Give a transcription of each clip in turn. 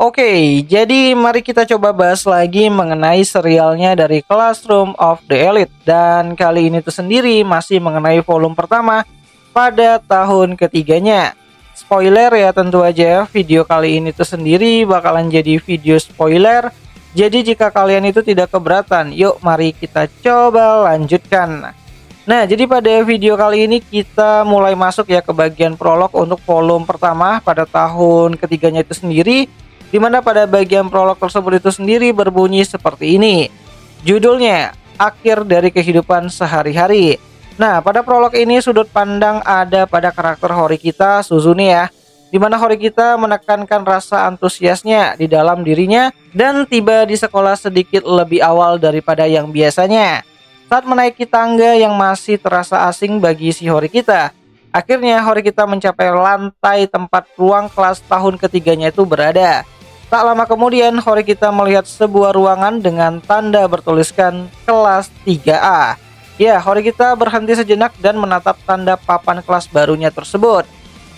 Oke, jadi mari kita coba bahas lagi mengenai serialnya dari Classroom of the Elite. Dan kali ini tuh sendiri masih mengenai volume pertama pada tahun ketiganya. Spoiler ya tentu aja, video kali ini tuh sendiri bakalan jadi video spoiler. Jadi jika kalian itu tidak keberatan, yuk mari kita coba lanjutkan. Nah, jadi pada video kali ini kita mulai masuk ya ke bagian prolog untuk volume pertama pada tahun ketiganya itu sendiri, di mana pada bagian prolog tersebut itu sendiri berbunyi seperti ini. Judulnya, Akhir dari Kehidupan Sehari-hari. Nah, pada prolog ini sudut pandang ada pada karakter Horikita Suzune ya, di mana Horikita menekankan rasa antusiasnya di dalam dirinya dan tiba di sekolah sedikit lebih awal daripada yang biasanya. Saat menaiki tangga yang masih terasa asing bagi si Horikita, akhirnya Horikita mencapai lantai tempat ruang kelas tahun ketiganya itu berada. Tak lama kemudian Horikita melihat sebuah ruangan dengan tanda bertuliskan kelas 3A. Ya, Horikita berhenti sejenak dan menatap tanda papan kelas barunya tersebut,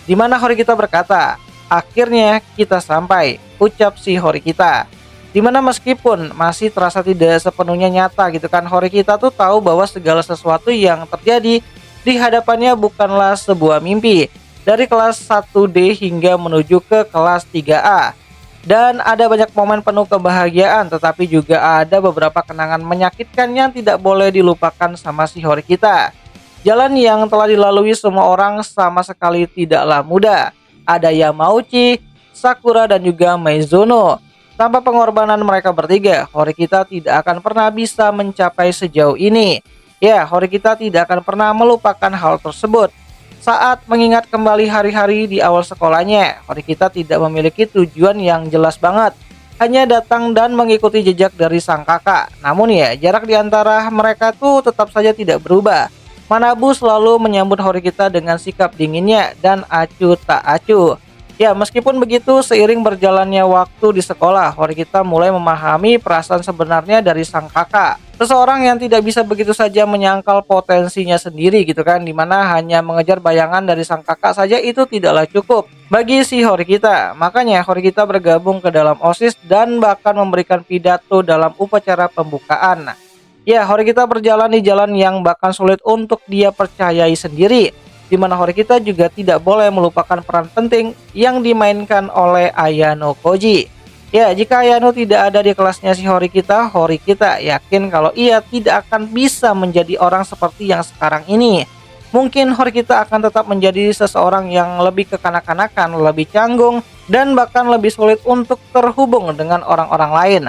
di mana Horikita berkata, "Akhirnya kita sampai," ucap si Horikita. Dimana meskipun masih terasa tidak sepenuhnya nyata gitu kan, Horikita tuh tahu bahwa segala sesuatu yang terjadi di hadapannya bukanlah sebuah mimpi. Dari kelas 1D hingga menuju ke kelas 3A. Dan ada banyak momen penuh kebahagiaan, tetapi juga ada beberapa kenangan menyakitkan yang tidak boleh dilupakan sama si Horikita. Jalan yang telah dilalui semua orang sama sekali tidaklah mudah. Ada Yamauchi, Sakura dan juga Meizuno. Tanpa pengorbanan mereka bertiga, Horikita tidak akan pernah bisa mencapai sejauh ini. Ya, Horikita tidak akan pernah melupakan hal tersebut. Saat mengingat kembali hari-hari di awal sekolahnya, Horikita tidak memiliki tujuan yang jelas banget. Hanya datang dan mengikuti jejak dari sang kakak. Namun ya, jarak di antara mereka tuh tetap saja tidak berubah. Manabu selalu menyambut Horikita dengan sikap dinginnya dan acuh tak acuh. Ya, meskipun begitu, seiring berjalannya waktu di sekolah, Horikita mulai memahami perasaan sebenarnya dari sang kakak. Seseorang yang tidak bisa begitu saja menyangkal potensinya sendiri gitu kan, dimana hanya mengejar bayangan dari sang kakak saja itu tidaklah cukup bagi si Horikita. Makanya Horikita bergabung ke dalam OSIS dan bahkan memberikan pidato dalam upacara pembukaan. Ya, Horikita berjalan di jalan yang bahkan sulit untuk dia percayai sendiri, di mana Horikita juga tidak boleh melupakan peran penting yang dimainkan oleh Ayano Koji. Ya, jika Ayano tidak ada di kelasnya si Horikita, Horikita yakin kalau ia tidak akan bisa menjadi orang seperti yang sekarang ini. Mungkin Horikita akan tetap menjadi seseorang yang lebih kekanak-kanakan, lebih canggung, dan bahkan lebih sulit untuk terhubung dengan orang-orang lain.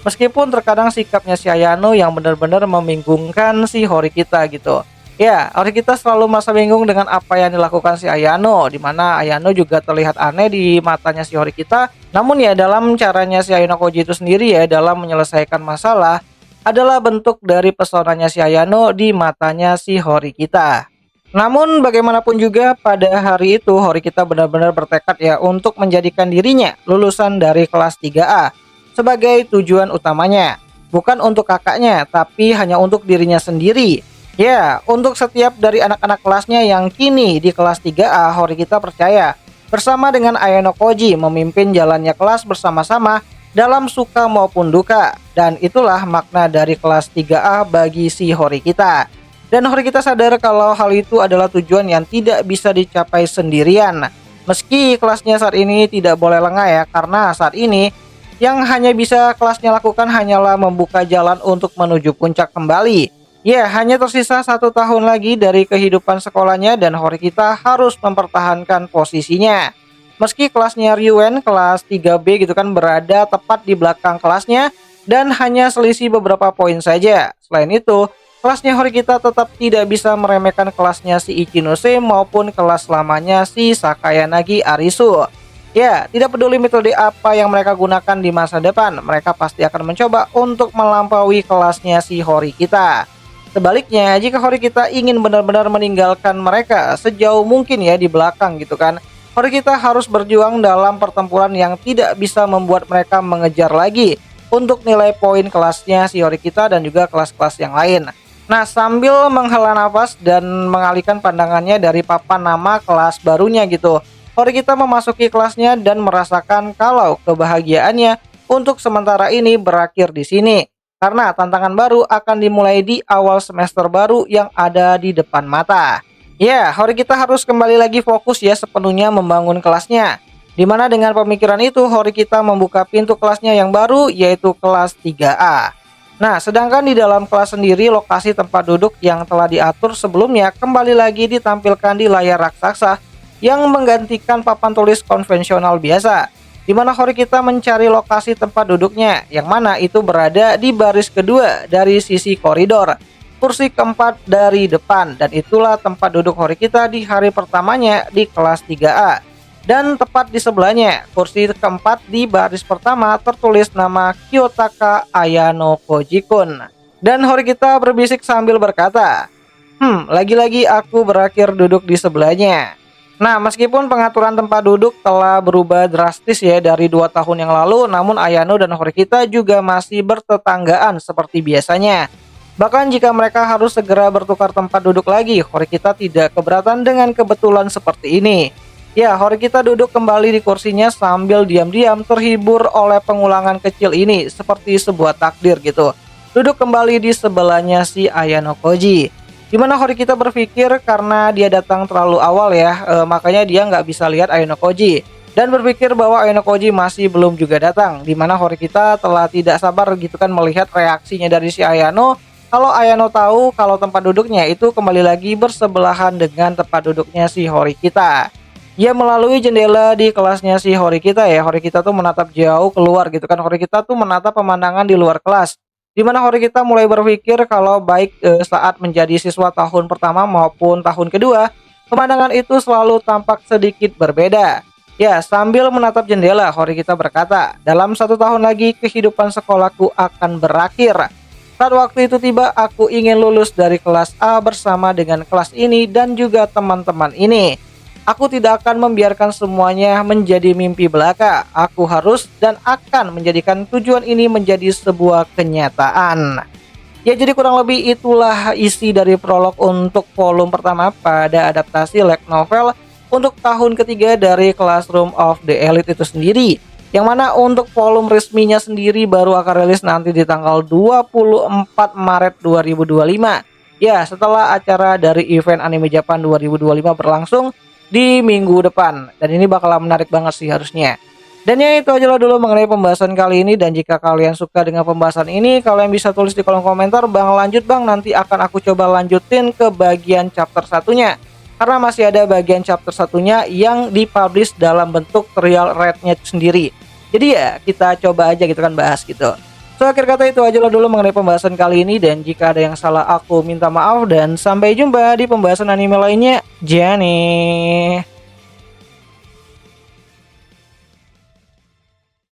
Meskipun terkadang sikapnya si Ayano yang benar-benar membingungkan si Horikita gitu. Ya, Horikita selalu merasa bingung dengan apa yang dilakukan si Ayano, di mana Ayano juga terlihat aneh di matanya si Horikita. Namun ya, dalam caranya si Ayano Koji itu sendiri ya dalam menyelesaikan masalah adalah bentuk dari pesonanya si Ayano di matanya si Horikita. Namun bagaimanapun juga pada hari itu Horikita benar-benar bertekad ya untuk menjadikan dirinya lulusan dari kelas 3A sebagai tujuan utamanya. Bukan untuk kakaknya, tapi hanya untuk dirinya sendiri. Ya, untuk setiap dari anak-anak kelasnya yang kini di kelas 3A, Horikita percaya bersama dengan Ayano Koji memimpin jalannya kelas bersama-sama dalam suka maupun duka. Dan itulah makna dari kelas 3A bagi si Horikita. Dan Horikita sadar kalau hal itu adalah tujuan yang tidak bisa dicapai sendirian. Meski kelasnya saat ini tidak boleh lengah ya, karena saat ini yang hanya bisa kelasnya lakukan hanyalah membuka jalan untuk menuju puncak kembali. Ya, hanya tersisa 1 tahun lagi dari kehidupan sekolahnya dan Horikita harus mempertahankan posisinya. Meski kelasnya Ryuen kelas 3B gitu kan berada tepat di belakang kelasnya dan hanya selisih beberapa poin saja. Selain itu, kelasnya Horikita tetap tidak bisa meremehkan kelasnya si Ichinose maupun kelas lamanya si Sakayanagi Arisu. Ya, tidak peduli metode apa yang mereka gunakan di masa depan, mereka pasti akan mencoba untuk melampaui kelasnya si Horikita. Sebaliknya, jika Horikita ingin benar-benar meninggalkan mereka sejauh mungkin ya di belakang gitu kan, Horikita harus berjuang dalam pertempuran yang tidak bisa membuat mereka mengejar lagi untuk nilai poin kelasnya si Horikita dan juga kelas-kelas yang lain. Nah, sambil menghela nafas dan mengalihkan pandangannya dari papan nama kelas barunya gitu, Horikita memasuki kelasnya dan merasakan kalau kebahagiaannya untuk sementara ini berakhir di sini. Karena tantangan baru akan dimulai di awal semester baru yang ada di depan mata. Ya, Horikita harus kembali lagi fokus ya sepenuhnya membangun kelasnya. Dimana dengan pemikiran itu, Horikita membuka pintu kelasnya yang baru yaitu kelas 3A. Nah, sedangkan di dalam kelas sendiri, lokasi tempat duduk yang telah diatur sebelumnya kembali lagi ditampilkan di layar raksasa yang menggantikan papan tulis konvensional biasa, di mana Horikita mencari lokasi tempat duduknya, yang mana itu berada di baris kedua dari sisi koridor, kursi keempat dari depan, dan itulah tempat duduk Horikita di hari pertamanya di kelas 3A. Dan tepat di sebelahnya, kursi keempat di baris pertama tertulis nama Kyotaka Ayano Koji-kun. Dan Horikita berbisik sambil berkata, lagi-lagi aku berakhir duduk di sebelahnya. Nah, meskipun pengaturan tempat duduk telah berubah drastis ya dari 2 tahun yang lalu, namun Ayano dan Horikita juga masih bertetanggaan seperti biasanya. Bahkan jika mereka harus segera bertukar tempat duduk lagi, Horikita tidak keberatan dengan kebetulan seperti ini. Ya, Horikita duduk kembali di kursinya sambil diam-diam terhibur oleh pengulangan kecil ini seperti sebuah takdir gitu. Duduk kembali di sebelahnya si Ayano Koji. Dimana Horikita berpikir karena dia datang terlalu awal ya, makanya dia nggak bisa lihat Ayano Koji. Dan berpikir bahwa Ayano Koji masih belum juga datang. Dimana Horikita telah tidak sabar gitu kan melihat reaksinya dari si Ayano. Kalau Ayano tahu kalau tempat duduknya itu kembali lagi bersebelahan dengan tempat duduknya si Horikita. Ya, melalui jendela di kelasnya si Horikita ya, Horikita tuh menatap jauh keluar gitu kan. Horikita tuh menatap pemandangan di luar kelas. Di mana Horikita mulai berpikir kalau baik saat menjadi siswa tahun pertama maupun tahun kedua, pemandangan itu selalu tampak sedikit berbeda. Ya, sambil menatap jendela, Horikita berkata, dalam 1 tahun lagi kehidupan sekolahku akan berakhir. Saat waktu itu tiba, aku ingin lulus dari kelas A bersama dengan kelas ini dan juga teman-teman ini. Aku tidak akan membiarkan semuanya menjadi mimpi belaka. Aku harus dan akan menjadikan tujuan ini menjadi sebuah kenyataan. Ya, jadi kurang lebih itulah isi dari prolog untuk volume pertama pada adaptasi light novel untuk tahun ketiga dari Classroom of the Elite itu sendiri. Yang mana untuk volume resminya sendiri baru akan rilis nanti di tanggal 24 Maret 2025. Ya, setelah acara dari event Anime Japan 2025 berlangsung di minggu depan, dan ini bakalan menarik banget sih harusnya. Dan ya itu aja lah dulu mengenai pembahasan kali ini, dan jika kalian suka dengan pembahasan ini, kalian bisa tulis di kolom komentar, bang lanjut bang, nanti akan aku coba lanjutin ke bagian chapter satunya, karena masih ada bagian chapter satunya yang dipublish dalam bentuk trial rate-nya sendiri. Jadi ya kita coba aja gitu kan bahas gitu. So, akhir kata itu aja lah dulu mengenai pembahasan kali ini, dan jika ada yang salah aku minta maaf, dan sampai jumpa di pembahasan anime lainnya. Jani.